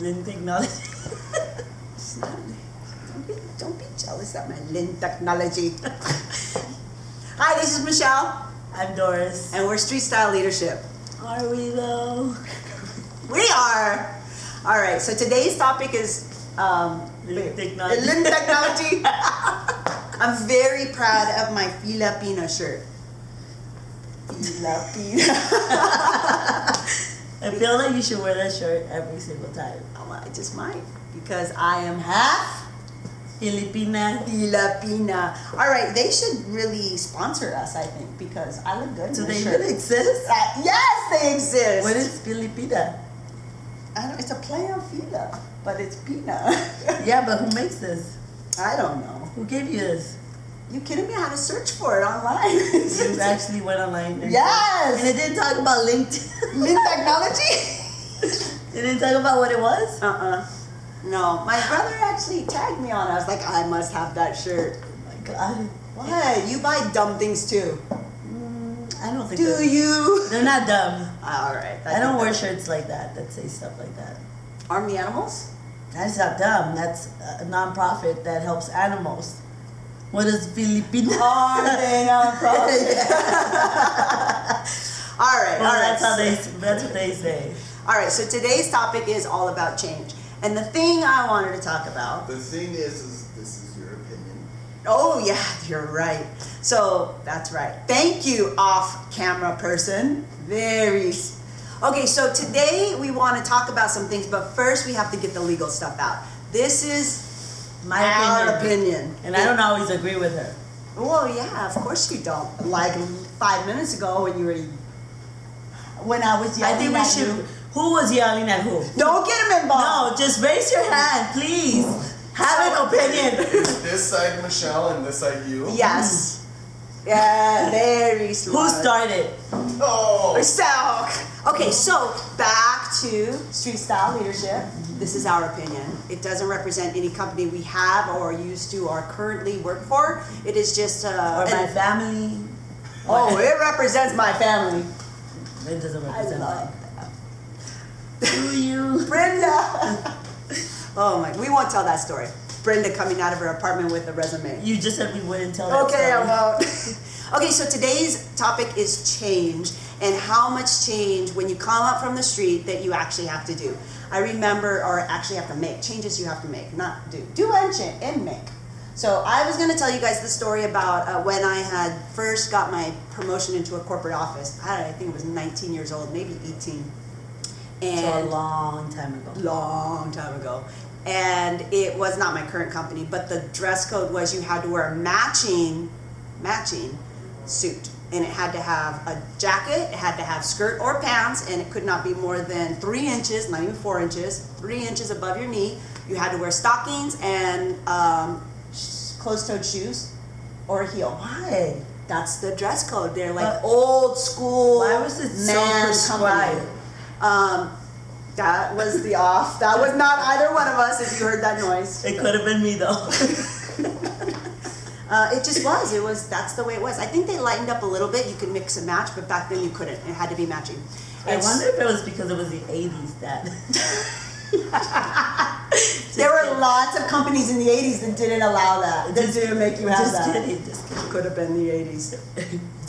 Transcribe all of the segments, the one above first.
Lynn technology. It's not, don't be jealous of my Lynn technology. Hi, this is Michelle. I'm Doris. And we're Street Style Leadership. Are we though? We are. All right, so today's topic is Lynn technology. Lynn technology. I'm very proud of my Filipina shirt. Filipina. I feel like you should wear that shirt every single time. Oh, I just might, because I am half Filipina. Filipina. All right, they should really sponsor us, I think, because I look good in Do this they shirt. really exist? Yes, they exist. What is Filipina? I don't, it's a play on Fila, but it's Pina. Yeah, but who makes this? I don't know. Who gave you this? You kidding me? I had to search for it online. You actually went online. Yes. And it didn't talk about LinkedIn. Lynn technology? It didn't talk about what it was? No, my brother actually tagged me on it. I was like, I must have that shirt. Oh my God. What? You buy dumb things too. I don't think Do you? They're not dumb. All right. I don't wear shirts like that say stuff like that. Arm the animals? That's not dumb. That's a non-profit that helps animals. What is Filipino? Are they non-profit? All right. Well, all right. That's what they say. All right. So today's topic is all about change. And the thing I wanted to talk about. The thing is this is your opinion. Oh, yeah, you're right. So that's right. Thank you, off-camera person. Okay, so today we want to talk about some things, but first we have to get the legal stuff out. This is our opinion. And I don't always agree with her. Well, yeah, of course you don't. Like 5 minutes ago when I was yelling I think we at should. you. Who was yelling at who? Don't get him involved. No, just raise your hand, please. Have an opinion. Is this side Michelle and this side you? Yes. Yeah, very smart. Who started? Oh! Okay, so back to Street Style Leadership. This is our opinion. It doesn't represent any company we have or used to or currently work for. It is just... Or my family. Oh, it represents my family. It doesn't I represent love mine. that. Do you? Brenda! Oh my, we won't tell that story. Brenda coming out of her apartment with a resume. You just said we wouldn't tell that Okay, story. I won't. Okay, so today's topic is change and how much change when you come up from the street that you actually have to do. I remember, or actually have to make, changes you have to make, not do. Do and make. So I was going to tell you guys the story about when I had first got my promotion into a corporate office. I think it was 19 years old, maybe 18. And So a long time ago. Long time ago. And it was not my current company, but the dress code was you had to wear a matching suit. And it had to have a jacket, it had to have skirt or pants, and it could not be more than 3 inches, not even 4 inches, 3 inches above your knee. You had to wear stockings and closed-toed shoes or a heel. Why? That's the dress code. They're like old school. Why was it so man prescribed? company. That was the off. That was not either one of us if you heard that noise. It could have been me though. It just was. That's the way it was. I think they lightened up a little bit. You could mix and match, but back then you couldn't. It had to be matching. I wonder if it was because it was the 80s that... There were lots of companies in the 80s that didn't allow that. That didn't make you have that. Just kidding. Could have been the 80s.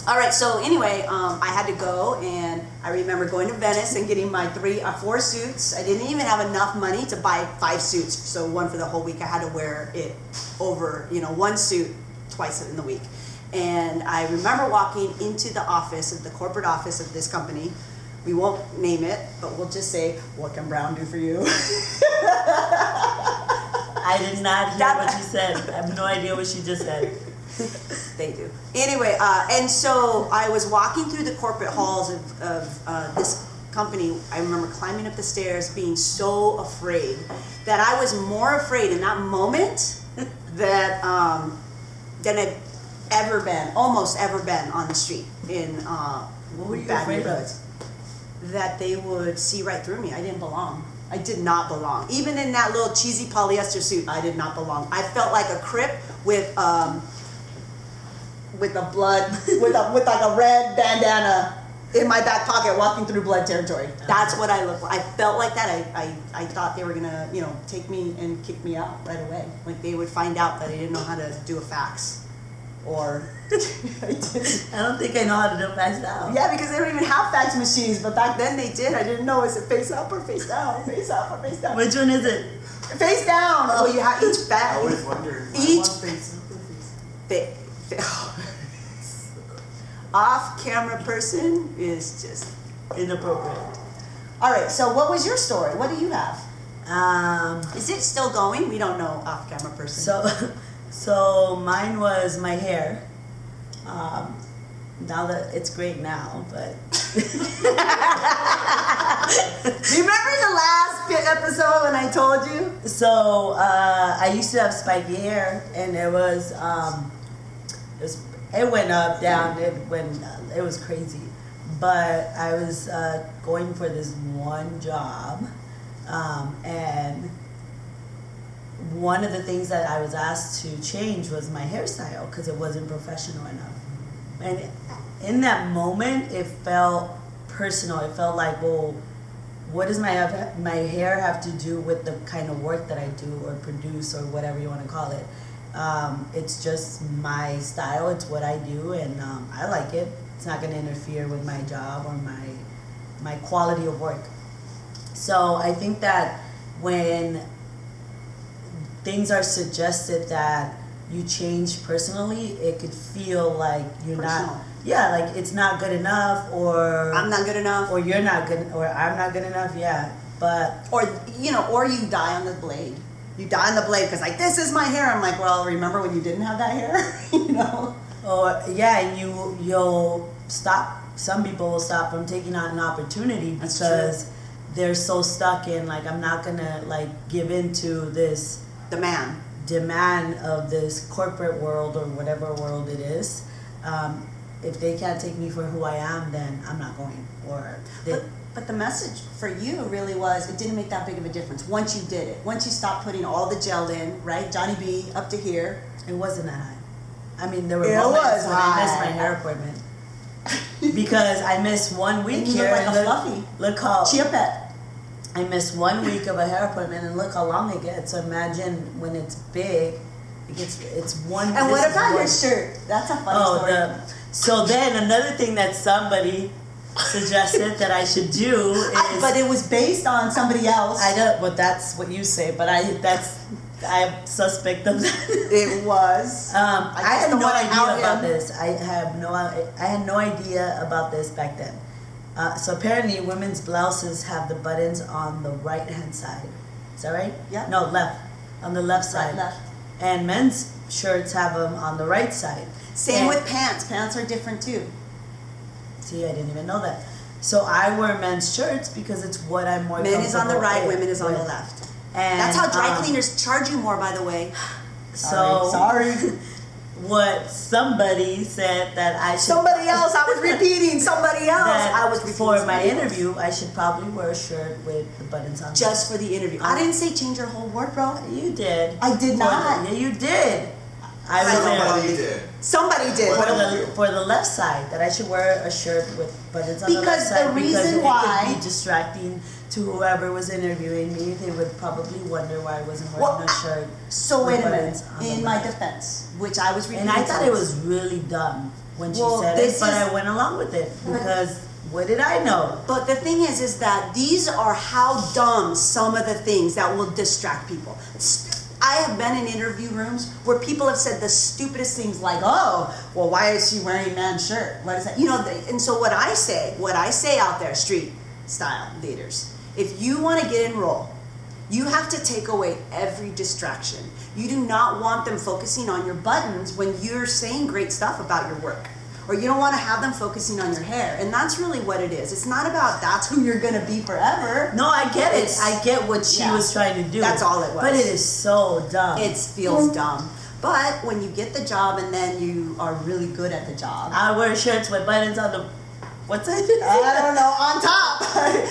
All right, so anyway, I had to go, and I remember going to Venice and getting my 4 suits. I didn't even have enough money to buy 5 suits, so one for the whole week. I had to wear it over, one suit twice in the week. And I remember walking into the office, of the corporate office of this company. We won't name it, but we'll just say, what can Brown do for you? I did not hear what you said. I have no idea what she just said. They do. Anyway, and so I was walking through the corporate halls of this company. I remember climbing up the stairs, being so afraid that I was more afraid in that moment that than I've almost ever been on the street in What were you bad afraid neighborhoods. That they would see right through me. I didn't belong. I did not belong. Even in that little cheesy polyester suit, I did not belong. I felt like a Crip with a blood with like a red bandana in my back pocket walking through blood territory. That's what I looked like. I felt like that. I thought they were gonna, take me and kick me out right away. Like they would find out that I didn't know how to do a fax. Or I don't think I know how to do fax now. Yeah, because they don't even have fax machines, but back then they did. I didn't know, is it face up or face down? Face up or face down? Which one is it? Face down. Oh, you have each I fax. always wondered. Each face up or face off-camera person is just Inappropriate. all right. So, what was your story? What do you have? Is Is it still going? We don't know off-camera person. so mine was my hair. Now that it's great now, but Remember the last episode when I told you? so I used to have spiky hair, and it went up, down, it was crazy. But I was going for this one job, and one of the things that I was asked to change was my hairstyle because it wasn't professional enough. And in that moment, it felt personal. It felt like, well, what does my hair have to do with the kind of work that I do or produce or whatever you want to call it? It's just my style. It's what I do, and I like it. It's not going to interfere with my job or my quality of work. So I think that when things are suggested that you change personally, it could feel like you're Personal. not. Yeah, like it's not good enough, or I'm not good enough, or you're not good, or I'm not good enough. Yeah, but or you die on the blade. You die on the blade because like this is my hair. I'm like, well, remember when you didn't have that hair? Or yeah, and you'll stop. Some people will stop from taking on an opportunity That's because they're so stuck in like, I'm not gonna like give into this demand of this corporate world or whatever world it is. If they can't take me for who I am, then I'm not going. But the message for you really was it didn't make that big of a difference once you did it. Once you stopped putting all the gel in, right? Johnny B up to here. It wasn't that high. I mean, there were It moments was when I missed high. my hair appointment because I missed 1 week And you here. look like and a fluffy look how chia pet. I missed 1 week of a hair appointment, and look how long it gets. So imagine when it's big, it's one. And what this is about your one- shirt? That's a funny story. So then another thing that somebody suggested that I should do is. But it was based on somebody else. I don't. But that's what you say. But I'm suspect of that. It was. I just had don't no wanna idea out about him. this. I had no idea about this back then. So apparently, women's blouses have the buttons on the right hand side. Is that right? Yeah. No, left. On the left side. Left. And men's shirts have them on the right side. Same And- with pants. Pants are different too. See, I didn't even know that. So I wear men's shirts because it's what I'm more. Men is on the comfortable right, with. women is on the left. And That's how dry cleaners charge you more, by the way. So Sorry. what somebody said that I should. Somebody else. I was repeating. Somebody else. That I was repeating. for my somebody else. interview, I should probably wear a shirt with the buttons on. Just for the interview. I didn't say change your whole wardrobe. You did. I did not. Yeah, you did. I was Somebody there did. Somebody did. for the left side that I should wear a shirt with buttons on the left Because side the reason because it why- could be distracting to whoever was interviewing me. They would probably wonder why I wasn't wearing a shirt. So with wait a minute. buttons on the In my left. defense, which I was repeating. And I thought it twice. was really dumb when she Well, said it, this but is- I went along with it because what did I know? But the thing is that these are how dumb some of the things that will distract people. I have been in interview rooms where people have said the stupidest things like, "Oh, well, why is she wearing a man's shirt? What is that?" And so what I say out there, street style leaders, if you want to get enrolled, you have to take away every distraction. You do not want them focusing on your buttons when you're saying great stuff about your work. Or you don't want to have them focusing on your hair. And that's really what it is. It's not about that's who you're going to be forever. No, I get it. It's- I get what she yeah. was trying to do. That's all it was. But it is so dumb. It feels dumb. But when you get the job and then you are really good at the job. I wear shirts with buttons on the What's it? I don't know, on top.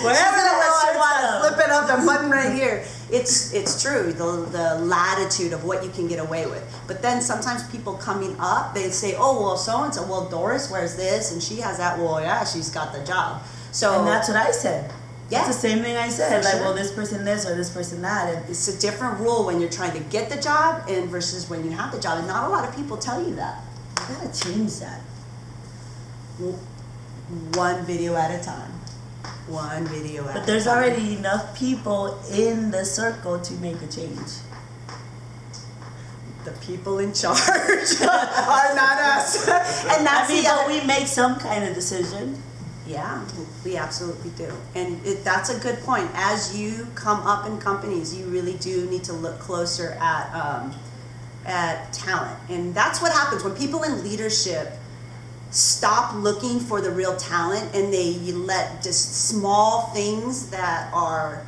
Wherever the I Lord want, wants. flip it up and button right here. It's true, the latitude of what you can get away with. But then sometimes people coming up, they say, oh, well, so-and-so, well, Doris wears this and she has that. Well, yeah, she's got the job. So And that's what I said. Yeah. It's the same thing I said. For Like, sure. well, this person this or this person that. And it's a different rule when you're trying to get the job and versus when you have the job. And not a lot of people tell you that. I gotta change that. One video at a time. One video at a time. But there's already enough people in the circle to make a change. The people in charge are not us. And that's I mean, the but other. we make some kind of decision. Yeah, we absolutely do. And that's a good point. As you come up in companies, you really do need to look closer at talent. And that's what happens when people in leadership stop looking for the real talent and they let just small things that are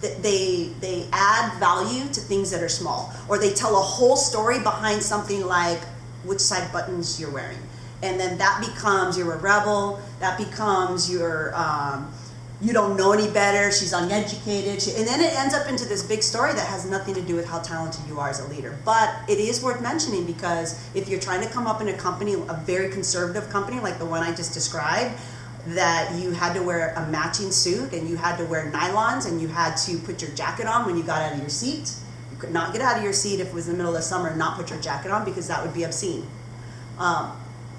they add value to things that are small, or they tell a whole story behind something like which side buttons you're wearing, and then that becomes you're a rebel, that becomes your you don't know any better, she's uneducated, and then it ends up into this big story that has nothing to do with how talented you are as a leader. But it is worth mentioning, because if you're trying to come up in a company, a very conservative company like the one I just described, that you had to wear a matching suit and you had to wear nylons and you had to put your jacket on when you got out of your seat. You could not get out of your seat if it was in the middle of summer and not put your jacket on, because that would be obscene.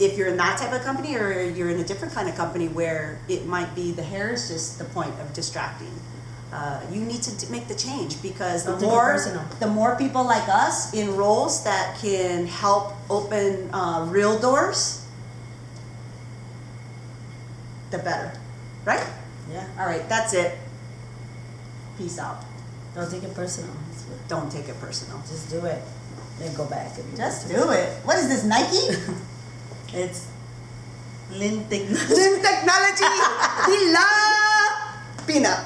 If you're in that type of company, or you're in a different kind of company where it might be the hair is just the point of distracting, you need to make the change, because Don't take it personal. the more people like us in roles that can help open real doors, the better, right? Yeah. All right, that's it. Peace out. Don't take it personal. That's what- Don't take it personal. Just do it. Then go back. If you Just want do it. What is this, Nike? to. It's Lin Technology. Technology. Pila. Peanut.